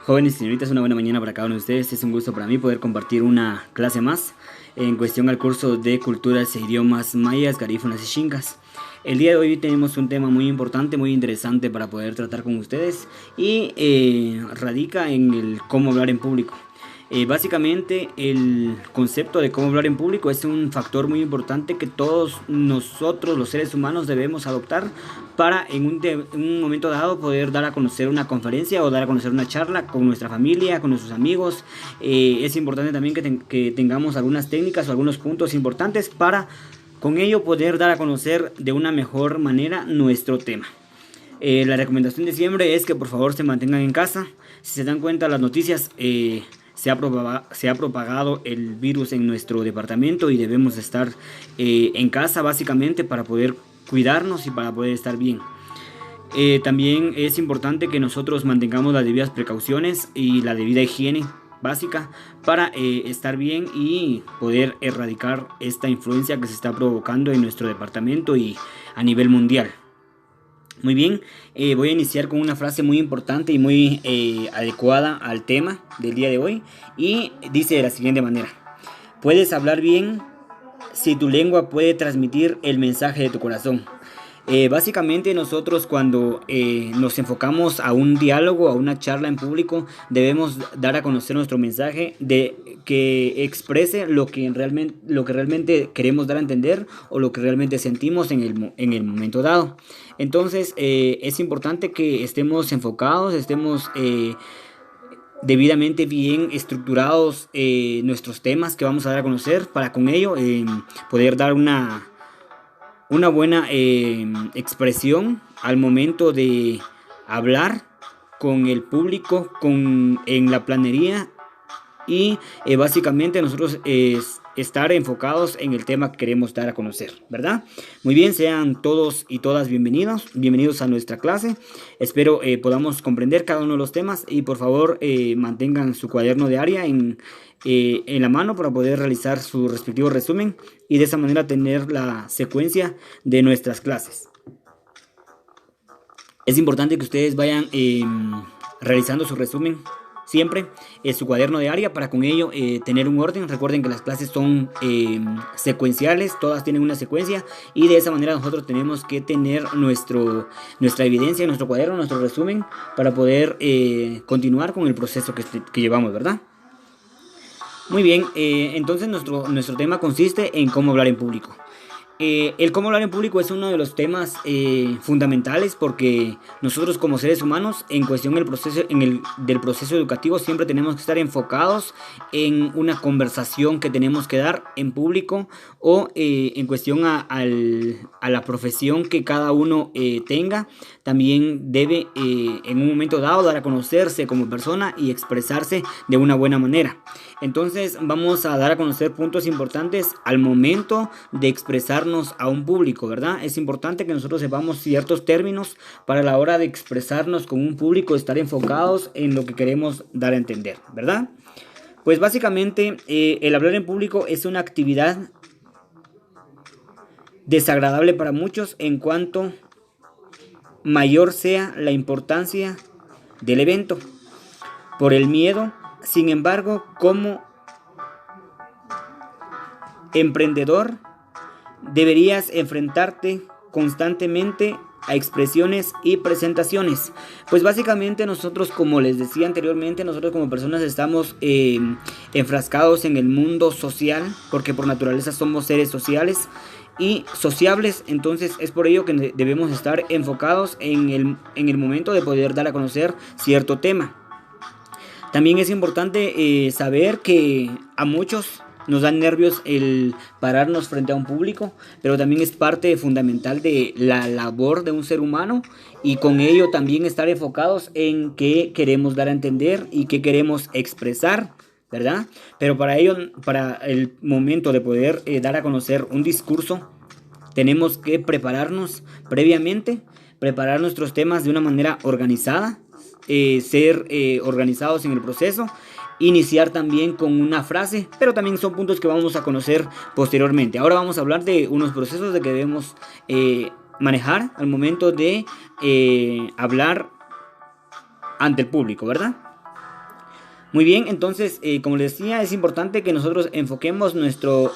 Jóvenes y señoritas, una buena mañana para cada uno de ustedes. Es un gusto para mí poder compartir una clase más en cuestión al curso de culturas e idiomas mayas, garífunas y xingas. El día de hoy tenemos un tema muy importante, muy interesante para poder tratar con ustedes y radica en el cómo hablar en público. Básicamente el concepto de cómo hablar en público es un factor muy importante que todos nosotros los seres humanos debemos adoptar para en un momento dado poder dar a conocer una conferencia o dar a conocer una charla con nuestra familia, con nuestros amigos. Es importante también que tengamos algunas técnicas o algunos puntos importantes para con ello poder dar a conocer de una mejor manera nuestro tema. La recomendación de siempre es que por favor se mantengan en casa. Si se dan cuenta las noticias, se ha propagado el virus en nuestro departamento y debemos estar en casa básicamente para poder cuidarnos y para poder estar bien. También es importante que nosotros mantengamos las debidas precauciones y la debida higiene básica para estar bien y poder erradicar esta influencia que se está provocando en nuestro departamento y a nivel mundial. Muy bien, voy a iniciar con una frase muy importante y muy adecuada al tema del día de hoy y dice de la siguiente manera: puedes hablar bien si tu lengua puede transmitir el mensaje de tu corazón. Básicamente nosotros cuando nos enfocamos a un diálogo, a una charla en público, debemos dar a conocer nuestro mensaje de que exprese lo que realmente queremos dar a entender o lo que realmente sentimos en el momento dado. Entonces es importante que estemos enfocados, estemos debidamente bien estructurados nuestros temas que vamos a dar a conocer para con ello poder dar una buena expresión al momento de hablar con el público, en la planería y básicamente nosotros estar enfocados en el tema que queremos dar a conocer, ¿verdad? Muy bien, sean todos y todas bienvenidos a nuestra clase. Espero podamos comprender cada uno de los temas y por favor mantengan su cuaderno de área en la mano para poder realizar su respectivo resumen y de esa manera tener la secuencia de nuestras clases. Es importante que ustedes vayan realizando su resumen siempre su cuaderno de área para con ello tener un orden. Recuerden que las clases son secuenciales, todas tienen una secuencia y de esa manera nosotros tenemos que tener nuestra evidencia, nuestro cuaderno, nuestro resumen para poder continuar con el proceso que llevamos, ¿verdad? Muy bien, entonces nuestro tema consiste en cómo hablar en público. El cómo hablar en público es uno de los temas fundamentales porque nosotros como seres humanos en cuestión del proceso educativo siempre tenemos que estar enfocados en una conversación que tenemos que dar en público o en cuestión a la profesión que cada uno tenga. También debe en un momento dado dar a conocerse como persona y expresarse de una buena manera. Entonces vamos a dar a conocer puntos importantes al momento de expresarnos a un público, ¿verdad? Es importante que nosotros sepamos ciertos términos para la hora de expresarnos con un público, estar enfocados en lo que queremos dar a entender, ¿verdad? Pues básicamente el hablar en público es una actividad desagradable para muchos en cuanto mayor sea la importancia del evento. Por el miedo, sin embargo, como emprendedor, deberías enfrentarte constantemente a expresiones y presentaciones. Pues básicamente nosotros, como les decía anteriormente, nosotros como personas estamos enfrascados en el mundo social, porque por naturaleza somos seres sociales y sociables. Entonces es por ello que debemos estar enfocados en el momento de poder dar a conocer cierto tema. También es importante saber que a muchos nos dan nervios el pararnos frente a un público, pero también es parte fundamental de la labor de un ser humano y con ello también estar enfocados en qué queremos dar a entender y qué queremos expresar, ¿verdad? Pero para ello, para el momento de poder dar a conocer un discurso, tenemos que prepararnos previamente, preparar nuestros temas de una manera organizada, ser organizados en el proceso, iniciar también con una frase, pero también son puntos que vamos a conocer posteriormente. Ahora vamos a hablar de unos procesos de que debemos manejar al momento de hablar ante el público, ¿verdad? Muy bien, entonces, como les decía, es importante que nosotros enfoquemos nuestro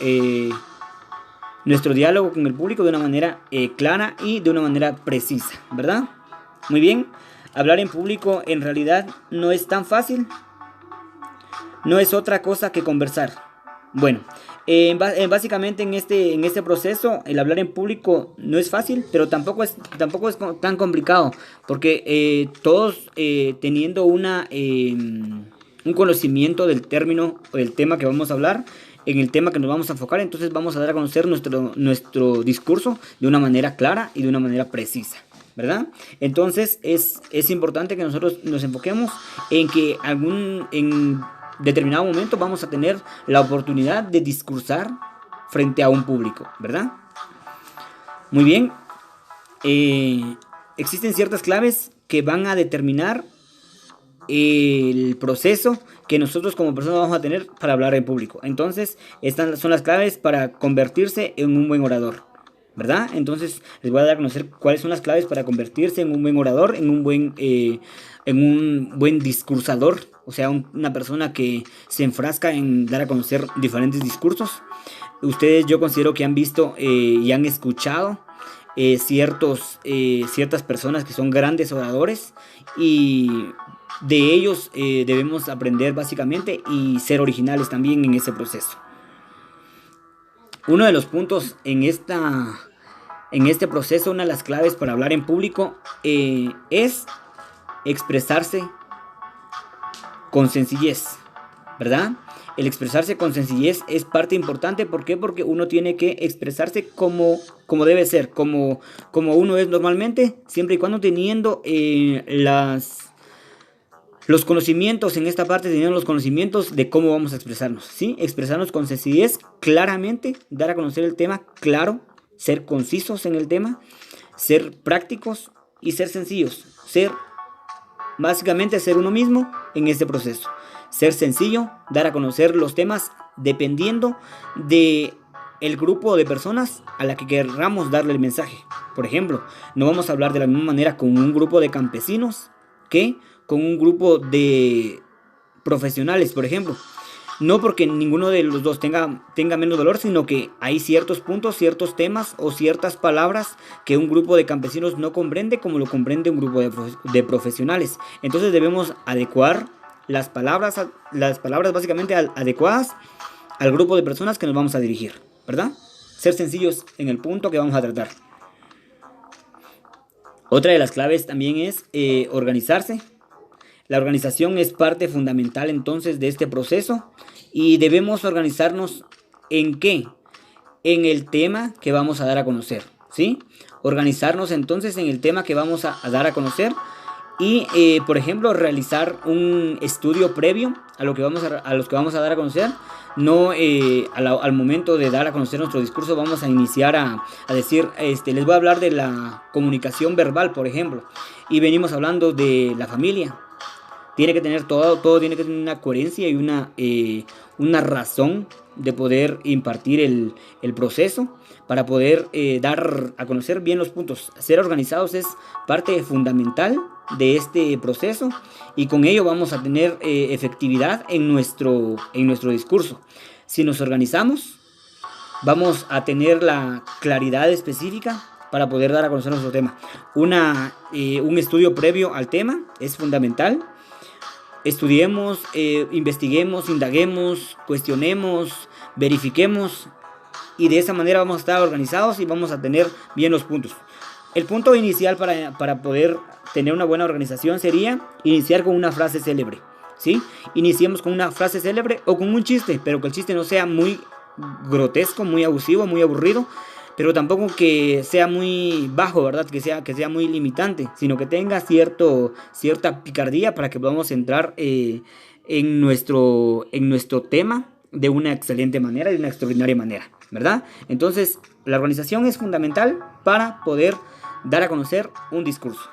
diálogo con el público de una manera clara y de una manera precisa, ¿verdad? Muy bien, hablar en público en realidad no es tan fácil, no es otra cosa que conversar. Bueno, básicamente en este proceso el hablar en público no es fácil, pero tampoco es tan complicado, porque todos teniendo un conocimiento del término o del tema que vamos a hablar, en el tema que nos vamos a enfocar, entonces vamos a dar a conocer nuestro discurso de una manera clara y de una manera precisa, ¿verdad? Entonces es importante que nosotros nos enfoquemos en que en determinado momento vamos a tener la oportunidad de discursar frente a un público, ¿verdad? Muy bien, existen ciertas claves que van a determinar el proceso que nosotros como personas vamos a tener para hablar en público. Entonces, estas son las claves para convertirse en un buen orador, ¿verdad? Entonces, les voy a dar a conocer cuáles son las claves para convertirse en un buen orador, en un buen discursador, o sea, una persona que se enfrasca en dar a conocer diferentes discursos. Ustedes, yo considero que han visto y han escuchado ciertas personas que son grandes oradores, y de ellos debemos aprender básicamente y ser originales también en ese proceso. Uno de los puntos en este proceso, una de las claves para hablar en público es expresarse con sencillez, ¿verdad? El expresarse con sencillez es parte importante. ¿Por qué? Porque uno tiene que expresarse como debe ser, como uno es normalmente, siempre y cuando teniendo los conocimientos en esta parte, teniendo los conocimientos de cómo vamos a expresarnos, ¿sí? Expresarnos con sencillez, claramente, dar a conocer el tema claro, ser concisos en el tema, ser prácticos y ser sencillos, básicamente ser uno mismo en este proceso. Ser sencillo, dar a conocer los temas dependiendo de el grupo de personas a la que querramos darle el mensaje. Por ejemplo, no vamos a hablar de la misma manera con un grupo de campesinos que con un grupo de profesionales, por ejemplo. No porque ninguno de los dos tenga menos valor, sino que hay ciertos puntos, ciertos temas o ciertas palabras que un grupo de campesinos no comprende como lo comprende un grupo de profesionales. Entonces debemos adecuar las palabras básicamente adecuadas al grupo de personas que nos vamos a dirigir, ¿verdad? Ser sencillos en el punto que vamos a tratar. Otra de las claves también es organizarse. La organización es parte fundamental entonces de este proceso, y debemos organizarnos ¿en qué? En el tema que vamos a dar a conocer, ¿sí? Organizarnos entonces en el tema que vamos a dar a conocer y, por ejemplo, realizar un estudio previo a los que vamos a dar a conocer. No al momento de dar a conocer nuestro discurso vamos a iniciar a decir, les voy a hablar de la comunicación verbal, por ejemplo, y venimos hablando de la familia. Tiene que tener todo tiene que tener una coherencia y una razón de poder impartir el proceso para poder dar a conocer bien los puntos. Ser organizados es parte fundamental de este proceso, y con ello vamos a tener efectividad en nuestro discurso. Si nos organizamos, vamos a tener la claridad específica para poder dar a conocer nuestro tema. Un estudio previo al tema es fundamental. Estudiemos, investiguemos, indaguemos, cuestionemos, verifiquemos, y de esa manera vamos a estar organizados y vamos a tener bien los puntos. El punto inicial para poder tener una buena organización sería iniciar con una frase célebre, ¿sí? Iniciemos con una frase célebre o con un chiste, pero que el chiste no sea muy grotesco, muy abusivo, muy aburrido, pero tampoco que sea muy bajo, ¿verdad? Que sea muy limitante, sino que tenga cierta picardía para que podamos entrar en nuestro tema de una excelente manera, de una extraordinaria manera, ¿verdad? Entonces, la organización es fundamental para poder dar a conocer un discurso.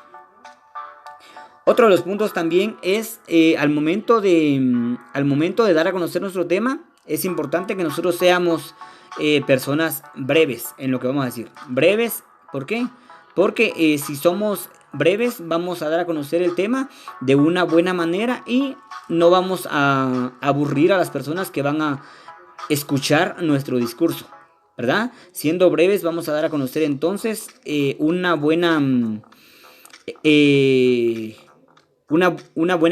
Otro de los puntos también es al momento de dar a conocer nuestro tema, es importante que nosotros seamos personas breves en lo que vamos a decir. Breves, ¿por qué? Porque si somos breves vamos a dar a conocer el tema de una buena manera y no vamos a aburrir a las personas que van a escuchar nuestro discurso, ¿verdad? Siendo breves, vamos a dar a conocer entonces eh, una buena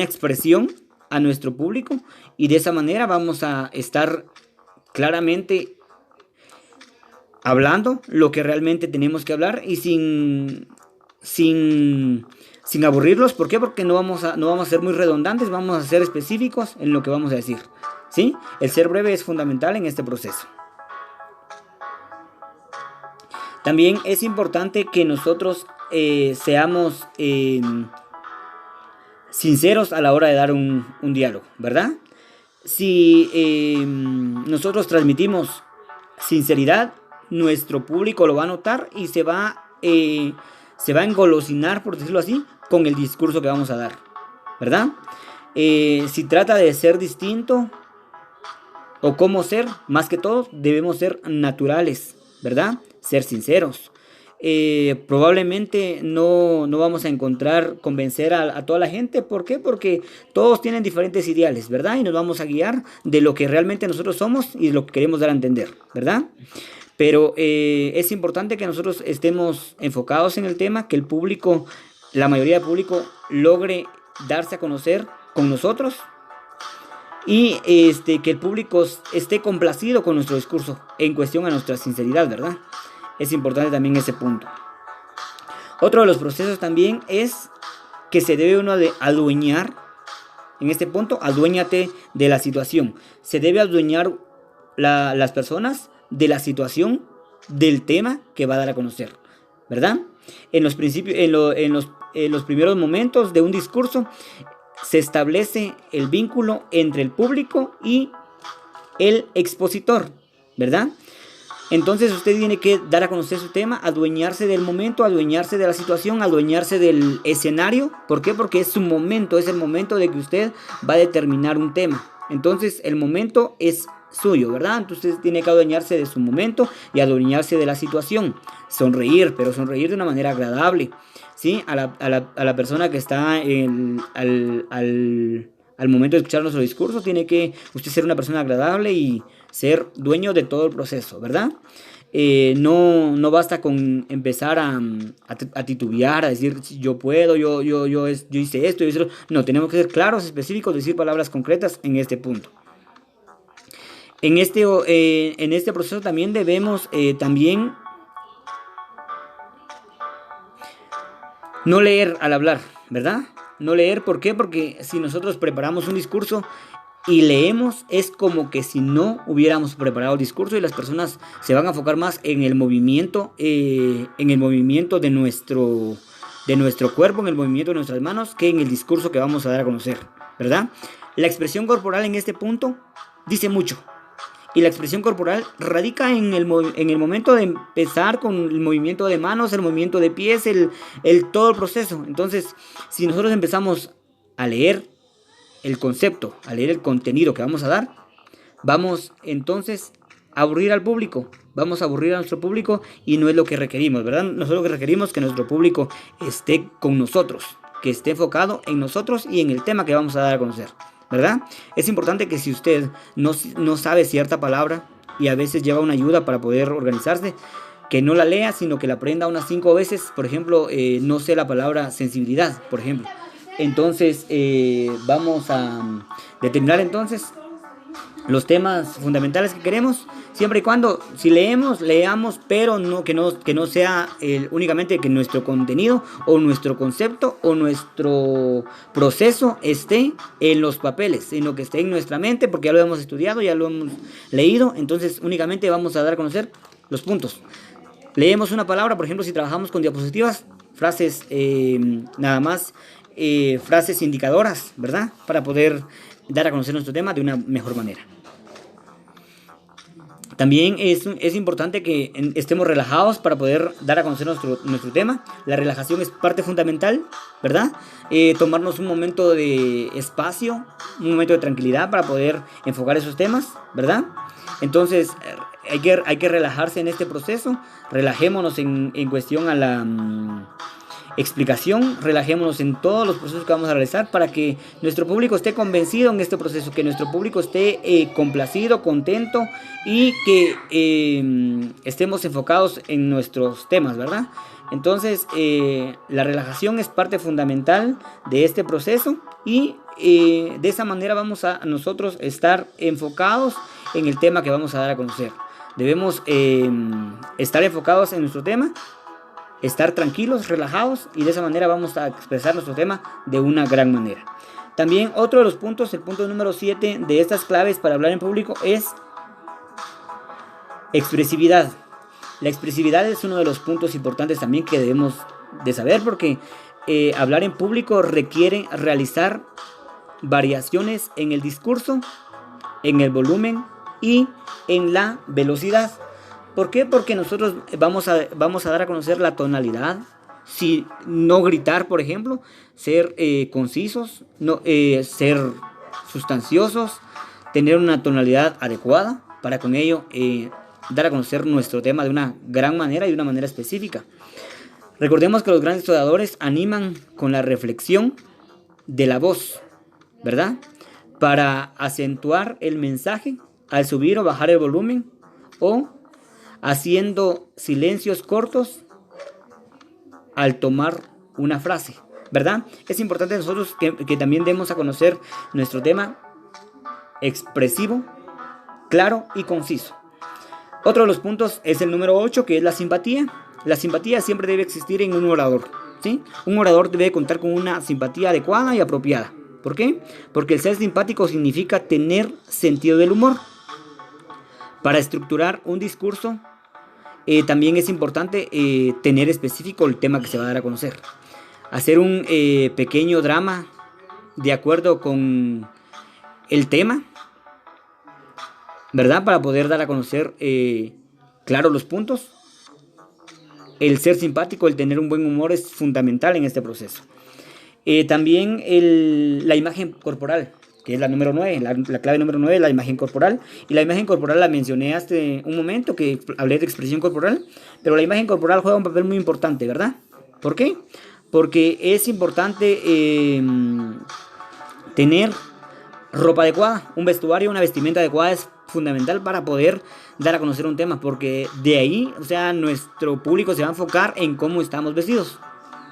expresión a nuestro público, y de esa manera vamos a estar claramente hablando lo que realmente tenemos que hablar y sin, sin aburrirlos. ¿Por qué? Porque no vamos a ser muy redundantes, vamos a ser específicos en lo que vamos a decir. ¿Sí? El ser breve es fundamental en este proceso. También es importante que nosotros seamos sinceros a la hora de dar un diálogo, ¿verdad? Si nosotros transmitimos sinceridad, nuestro público lo va a notar y se va a engolosinar, por decirlo así, con el discurso que vamos a dar, ¿verdad? Si trata de ser distinto o cómo ser, más que todo, debemos ser naturales, ¿verdad? Ser sinceros. Probablemente no vamos a encontrar convencer a toda la gente. ¿Por qué? Porque todos tienen diferentes ideales, ¿verdad? Y nos vamos a guiar de lo que realmente nosotros somos y de lo que queremos dar a entender, ¿verdad? Pero es importante que nosotros estemos enfocados en el tema, que el público, la mayoría del público, logre darse a conocer con nosotros, y que el público esté complacido con nuestro discurso en cuestión a nuestra sinceridad, ¿verdad? Es importante también ese punto. Otro de los procesos también es que se debe uno de adueñar. En este punto, aduéñate de la situación. Se debe adueñar las personas de la situación, del tema que va a dar a conocer, ¿verdad? En los principios, en los primeros momentos de un discurso, se establece el vínculo entre el público y el expositor, ¿verdad? Entonces usted tiene que dar a conocer su tema, adueñarse del momento, adueñarse de la situación, adueñarse del escenario. ¿Por qué? Porque es su momento, es el momento de que usted va a determinar un tema. Entonces el momento es suyo, ¿verdad? Entonces usted tiene que adueñarse de su momento y adueñarse de la situación. Sonreír, pero sonreír de una manera agradable, ¿sí? A la persona que está al momento de escuchar nuestro discurso, tiene que usted ser una persona agradable y ser dueño de todo el proceso, ¿verdad? No basta con empezar a titubear, a decir yo puedo, yo hice esto, yo hice lo... No, tenemos que ser claros, específicos, decir palabras concretas en este punto. En este proceso también debemos también no leer al hablar, ¿verdad? No leer, ¿por qué? Porque si nosotros preparamos un discurso y leemos, es como que si no hubiéramos preparado el discurso, y las personas se van a enfocar más en el movimiento de nuestro cuerpo, en el movimiento de nuestras manos, que en el discurso que vamos a dar a conocer, ¿verdad? La expresión corporal en este punto dice mucho. Y la expresión corporal radica en el momento de empezar con el movimiento de manos, el movimiento de pies, todo el proceso. Entonces, si nosotros empezamos a leer el concepto, a leer el contenido que vamos a dar, vamos entonces a aburrir al público. Vamos a aburrir a nuestro público y no es lo que requerimos, ¿verdad? Nosotros lo que requerimos es que nuestro público esté con nosotros, que esté enfocado en nosotros y en el tema que vamos a dar a conocer, ¿verdad? Es importante que si usted no sabe cierta palabra y a veces lleva una ayuda para poder organizarse, que no la lea, sino que la aprenda unas 5 veces. Por ejemplo, no sé la palabra sensibilidad, por ejemplo. Entonces, vamos a determinar entonces los temas fundamentales que queremos, siempre y cuando, si leamos, pero que no sea únicamente que nuestro contenido o nuestro concepto o nuestro proceso esté en los papeles, sino que esté en nuestra mente, porque ya lo hemos estudiado, ya lo hemos leído. Entonces únicamente vamos a dar a conocer los puntos. Leemos una palabra, por ejemplo, si trabajamos con diapositivas, frases nada más, frases indicadoras, ¿verdad? Para poder dar a conocer nuestro tema de una mejor manera. También es importante que estemos relajados para poder dar a conocer nuestro tema. La relajación es parte fundamental, ¿verdad? Tomarnos un momento de espacio, un momento de tranquilidad para poder enfocar esos temas, ¿verdad? Entonces hay que relajarse en este proceso. Relajémonos en cuestión explicación, relajémonos en todos los procesos que vamos a realizar para que nuestro público esté convencido en este proceso, que nuestro público esté complacido, contento y que estemos enfocados en nuestros temas, ¿verdad? Entonces, la relajación es parte fundamental de este proceso y de esa manera vamos a nosotros estar enfocados en el tema que vamos a dar a conocer. Debemos estar enfocados en nuestro tema, estar tranquilos, relajados, y de esa manera vamos a expresar nuestro tema de una gran manera. También otro de los puntos, el punto número 7 de estas claves para hablar en público es expresividad. La expresividad es uno de los puntos importantes también que debemos de saber, porque hablar en público requiere realizar variaciones en el discurso, en el volumen y en la velocidad. ¿Por qué? Porque nosotros vamos a dar a conocer la tonalidad. Si no gritar, por ejemplo, ser concisos, no, ser sustanciosos, tener una tonalidad adecuada para con ello dar a conocer nuestro tema de una gran manera y de una manera específica. Recordemos que los grandes oradores animan con la reflexión de la voz, ¿verdad? Para acentuar el mensaje al subir o bajar el volumen, o haciendo silencios cortos al tomar una frase, ¿verdad? Es importante nosotros que también demos a conocer nuestro tema expresivo, claro y conciso. Otro de los puntos es el número 8, que es la simpatía. La simpatía siempre debe existir en un orador, ¿sí? Un orador debe contar con una simpatía adecuada y apropiada. ¿Por qué? Porque el ser simpático significa tener sentido del humor. Para estructurar un discurso, también es importante tener específico el tema que se va a dar a conocer. Hacer un pequeño drama de acuerdo con el tema, ¿verdad? Para poder dar a conocer, claro, los puntos. El ser simpático, el tener un buen humor es fundamental en este proceso. También la imagen corporal, que es la número 9, la clave número 9 es la imagen corporal. Y la imagen corporal la mencioné hace un momento que hablé de expresión corporal, pero la imagen corporal juega un papel muy importante, ¿verdad? ¿Por qué? Porque es importante tener ropa adecuada, un vestuario, una vestimenta adecuada es fundamental para poder dar a conocer un tema, porque de ahí, o sea, nuestro público se va a enfocar en cómo estamos vestidos,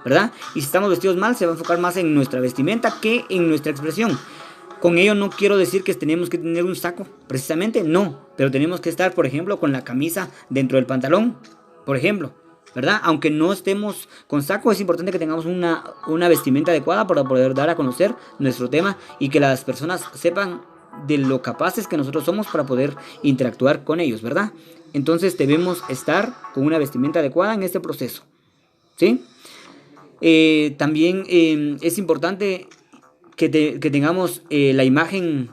¿verdad? Y si estamos vestidos mal, se va a enfocar más en nuestra vestimenta que en nuestra expresión. Con ello no quiero decir que tenemos que tener un saco, precisamente no, pero tenemos que estar, por ejemplo, con la camisa dentro del pantalón, por ejemplo, ¿verdad? Aunque no estemos con saco, es importante que tengamos una vestimenta adecuada para poder dar a conocer nuestro tema y que las personas sepan de lo capaces que nosotros somos para poder interactuar con ellos, ¿verdad? Entonces debemos estar con una vestimenta adecuada en este proceso, ¿sí? También es importante que tengamos la imagen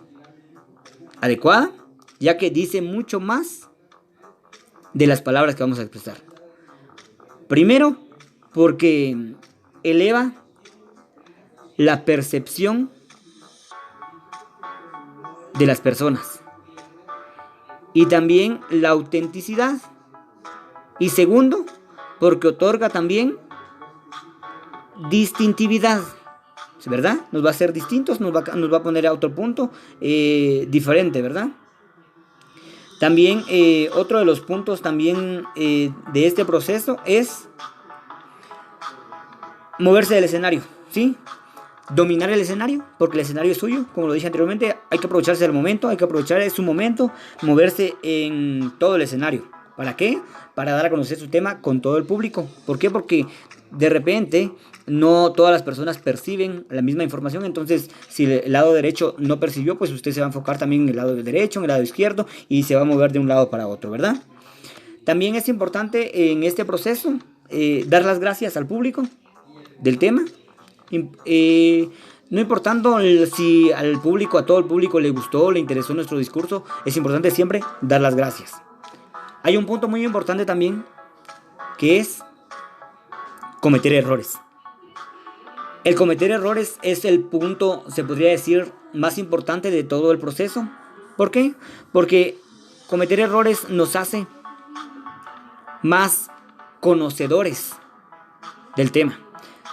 adecuada, ya que dice mucho más de las palabras que vamos a expresar. Primero, porque eleva la percepción de las personas y también la autenticidad. Y segundo, porque otorga también distintividad, ¿verdad? Nos va a hacer distintos, nos va a poner a otro punto diferente, ¿verdad? También otro de los puntos también de este proceso es moverse del escenario, ¿sí? Dominar el escenario, porque el escenario es suyo, como lo dije anteriormente, hay que aprovecharse del momento, hay que aprovechar su momento, moverse en todo el escenario. ¿Para qué? Para dar a conocer su tema con todo el público. ¿Por qué? Porque de repente no todas las personas perciben la misma información, entonces si el lado derecho no percibió, pues usted se va a enfocar también en el lado derecho, en el lado izquierdo y se va a mover de un lado para otro, ¿verdad? También es importante en este proceso dar las gracias al público del tema, no importando si al público, a todo el público le gustó, le interesó nuestro discurso, es importante siempre dar las gracias. Hay un punto muy importante también, que es cometer errores. El cometer errores es el punto, se podría decir, más importante de todo el proceso. ¿Por qué? Porque cometer errores nos hace más conocedores del tema.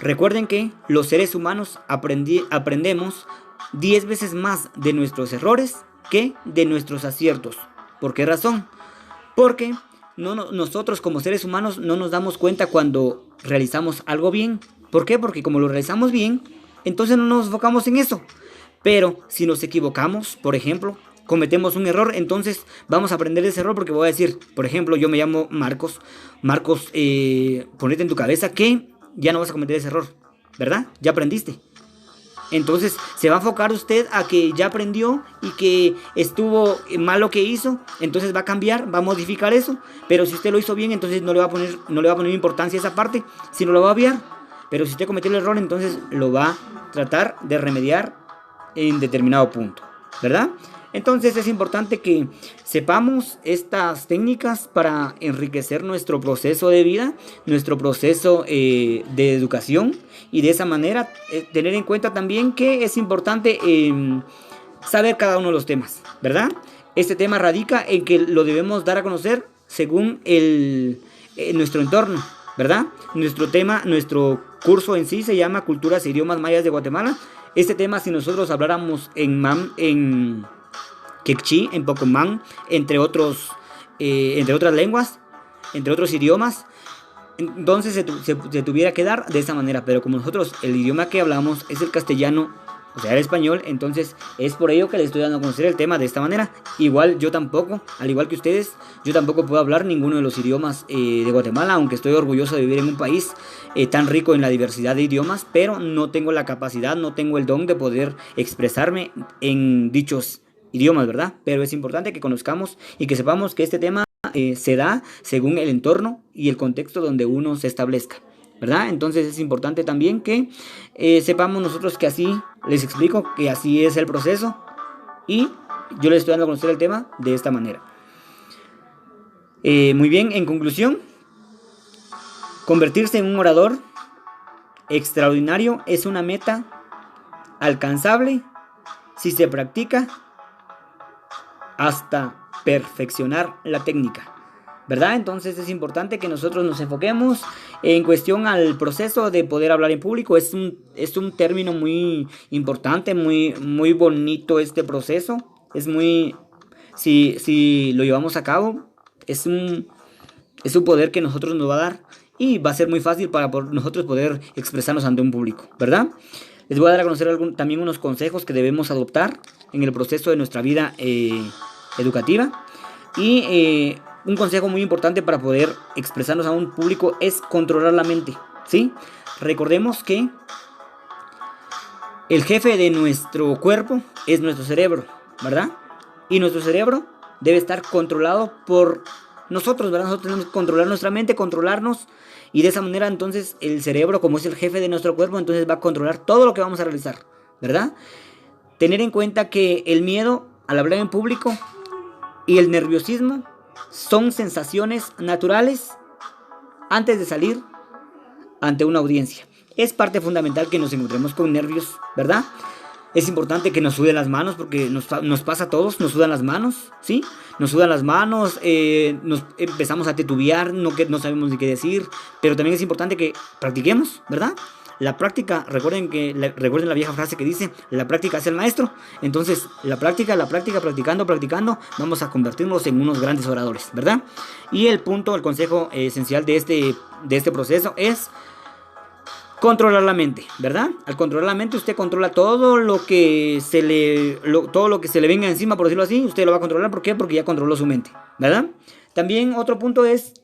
Recuerden que los seres humanos aprendemos 10 veces más de nuestros errores que de nuestros aciertos. ¿Por qué razón? Porque nosotros como seres humanos no nos damos cuenta cuando realizamos algo bien. ¿Por qué? Porque como lo realizamos bien, entonces no nos enfocamos en eso. Pero si nos equivocamos, por ejemplo, cometemos un error, entonces vamos a aprender de ese error, porque voy a decir, por ejemplo, yo me llamo Marcos. Marcos, ponete en tu cabeza que ya no vas a cometer ese error, ¿verdad? Ya aprendiste. Entonces se va a enfocar usted a que ya aprendió y que estuvo mal lo que hizo. Entonces va a cambiar, va a modificar eso. Pero si usted lo hizo bien, entonces no le va a poner importancia a esa parte, sino lo va a obviar. Pero si usted cometió el error, entonces lo va a tratar de remediar en determinado punto, ¿verdad? Entonces es importante que sepamos estas técnicas para enriquecer nuestro proceso de vida, nuestro proceso de educación, y de esa manera tener en cuenta también que es importante saber cada uno de los temas, ¿verdad? Este tema radica en que lo debemos dar a conocer según nuestro entorno, ¿verdad? Nuestro curso en sí se llama Culturas e Idiomas Mayas de Guatemala. Este tema, si nosotros habláramos en Quechí, en Pocomán, entre otras lenguas, entre otros idiomas, entonces se tuviera que dar de esa manera. Pero como nosotros el idioma que hablamos es el castellano, o sea el español, entonces es por ello que les estoy dando a conocer el tema de esta manera. Igual yo tampoco, al igual que ustedes, yo tampoco puedo hablar ninguno de los idiomas de Guatemala, aunque estoy orgulloso de vivir en un país tan rico en la diversidad de idiomas, pero no tengo la capacidad, no tengo el don de poder expresarme en dichos idiomas, ¿verdad? Pero es importante que conozcamos y que sepamos que este tema se da según el entorno y el contexto donde uno se establezca, ¿verdad? Entonces es importante también que sepamos nosotros que así, les explico que así es el proceso, y yo les estoy dando a conocer el tema de esta manera. Muy bien, en conclusión, convertirse en un orador extraordinario es una meta alcanzable si se practica hasta perfeccionar la técnica, ¿verdad? Entonces es importante que nosotros nos enfoquemos en cuestión al proceso de poder hablar en público. Es un término muy importante, muy bonito este proceso. Es muy, si lo llevamos a cabo, es un poder que nosotros nos va a dar, y va a ser muy fácil para nosotros poder expresarnos ante un público, ¿verdad? Les voy a dar a conocer también unos consejos que debemos adoptar en el proceso de nuestra vida educativa. Y un consejo muy importante para poder expresarnos a un público es controlar la mente, ¿sí? Recordemos que el jefe de nuestro cuerpo es nuestro cerebro, ¿verdad? Y nuestro cerebro debe estar controlado por nosotros, ¿verdad? Nosotros tenemos que controlar nuestra mente, controlarnos, y de esa manera entonces el cerebro, como es el jefe de nuestro cuerpo, entonces va a controlar todo lo que vamos a realizar, ¿verdad? Tener en cuenta que el miedo al hablar en público y el nerviosismo son sensaciones naturales antes de salir ante una audiencia. Es parte fundamental que nos encontremos con nervios, ¿verdad? Es importante que nos suden las manos, porque nos pasa a todos, nos sudan las manos, ¿sí? Nos sudan las manos, nos empezamos a titubear, no sabemos ni qué decir, pero también es importante que practiquemos, ¿verdad? La práctica, recuerden la vieja frase que dice, la práctica hace el maestro. Entonces, la práctica, practicando, vamos a convertirnos en unos grandes oradores, ¿verdad? Y el consejo esencial de este proceso es controlar la mente, ¿verdad? Al controlar la mente, usted controla todo lo que se le venga encima, por decirlo así. Usted lo va a controlar. ¿Por qué? Porque ya controló su mente, ¿verdad? También otro punto es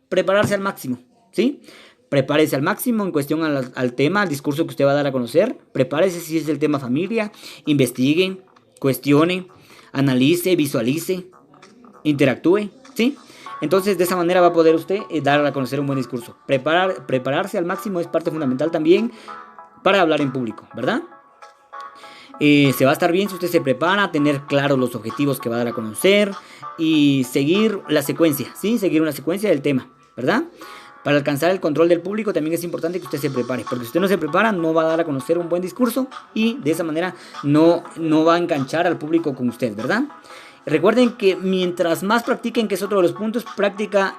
prepararse al máximo, ¿sí? Prepárese al máximo en cuestión al tema, al discurso que usted va a dar a conocer. Prepárese si es el tema familia. Investigue, cuestione, analice, visualice, interactúe, ¿sí? Entonces de esa manera va a poder usted dar a conocer un buen discurso. Prepararse al máximo es parte fundamental también para hablar en público, ¿verdad? Se va a estar bien si usted se prepara, tener claros los objetivos que va a dar a conocer y seguir la secuencia, ¿sí? Seguir una secuencia del tema, ¿verdad? Para alcanzar el control del público también es importante que usted se prepare, porque si usted no se prepara no va a dar a conocer un buen discurso, y de esa manera no va a enganchar al público con usted, ¿verdad? Recuerden que mientras más practiquen, que es otro de los puntos, practicar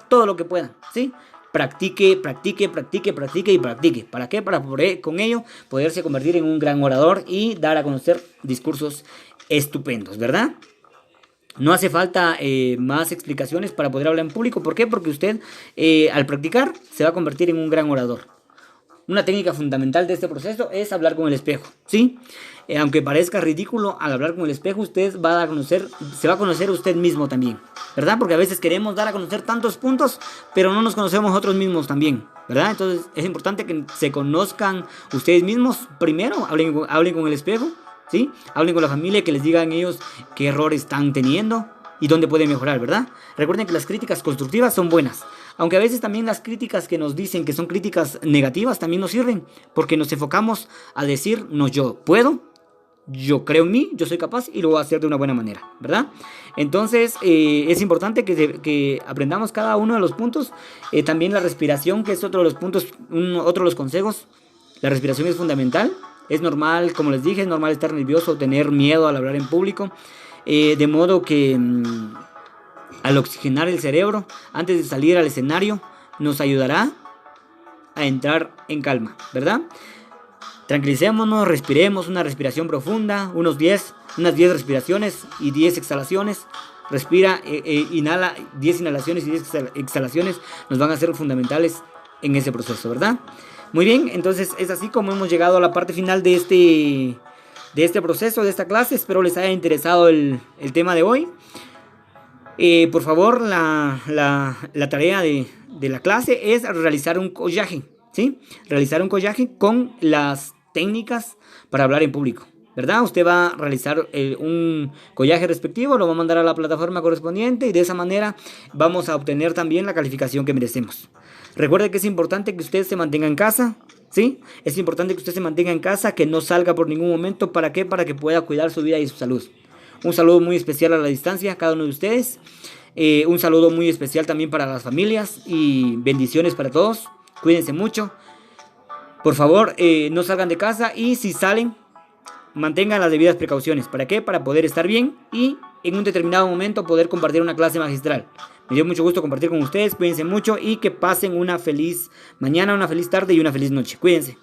todo lo que puedan, ¿sí? practique, practique, practique, practique y practique. ¿Para qué? Para poder, con ello poderse convertir en un gran orador y dar a conocer discursos estupendos, ¿verdad? No hace falta más explicaciones para poder hablar en público. ¿Por qué? Porque usted al practicar se va a convertir en un gran orador. Una técnica fundamental de este proceso es hablar con el espejo, ¿sí? Aunque parezca ridículo, al hablar con el espejo usted va a conocer, se va a conocer usted mismo también, ¿verdad? Porque a veces queremos dar a conocer tantos puntos, pero no nos conocemos nosotros mismos también, ¿verdad? Entonces es importante que se conozcan ustedes mismos. Primero, hablen con el espejo, ¿sí? Hablen con la familia, que les digan ellos qué errores están teniendo y dónde pueden mejorar, ¿verdad? Recuerden que las críticas constructivas son buenas, aunque a veces también las críticas que nos dicen que son críticas negativas también nos sirven, porque nos enfocamos a decir, no, yo puedo, yo creo en mí, yo soy capaz y lo voy a hacer de una buena manera, ¿verdad? Entonces es importante que aprendamos cada uno de los puntos. También la respiración, que es otro de los puntos, otro de los consejos. La respiración es fundamental. Es normal, como les dije, es normal estar nervioso, tener miedo al hablar en público. De modo que al oxigenar el cerebro antes de salir al escenario nos ayudará a entrar en calma, ¿verdad? Tranquilicémonos, respiremos una respiración profunda, unas 10 respiraciones y 10 exhalaciones. Respira, inhala, 10 inhalaciones y 10 exhalaciones nos van a ser fundamentales en ese proceso, ¿verdad? Muy bien, entonces es así como hemos llegado a la parte final de este proceso, de esta clase. Espero les haya interesado el tema de hoy. Por favor, la tarea de la clase es realizar un collaje, ¿sí? Realizar un collaje con las técnicas para hablar en público, ¿verdad? Usted va a realizar un collaje respectivo, lo va a mandar a la plataforma correspondiente y de esa manera vamos a obtener también la calificación que merecemos. Recuerde que es importante que usted se mantenga en casa, ¿sí? Es importante que usted se mantenga en casa, que no salga por ningún momento. ¿Para qué? Para que pueda cuidar su vida y su salud. Un saludo muy especial a la distancia a cada uno de ustedes. Un saludo muy especial también para las familias y bendiciones para todos. Cuídense mucho. Por favor, no salgan de casa y si salen, mantengan las debidas precauciones. ¿Para qué? Para poder estar bien y en un determinado momento poder compartir una clase magistral. Me dio mucho gusto compartir con ustedes. Cuídense mucho y que pasen una feliz mañana, una feliz tarde y una feliz noche. Cuídense.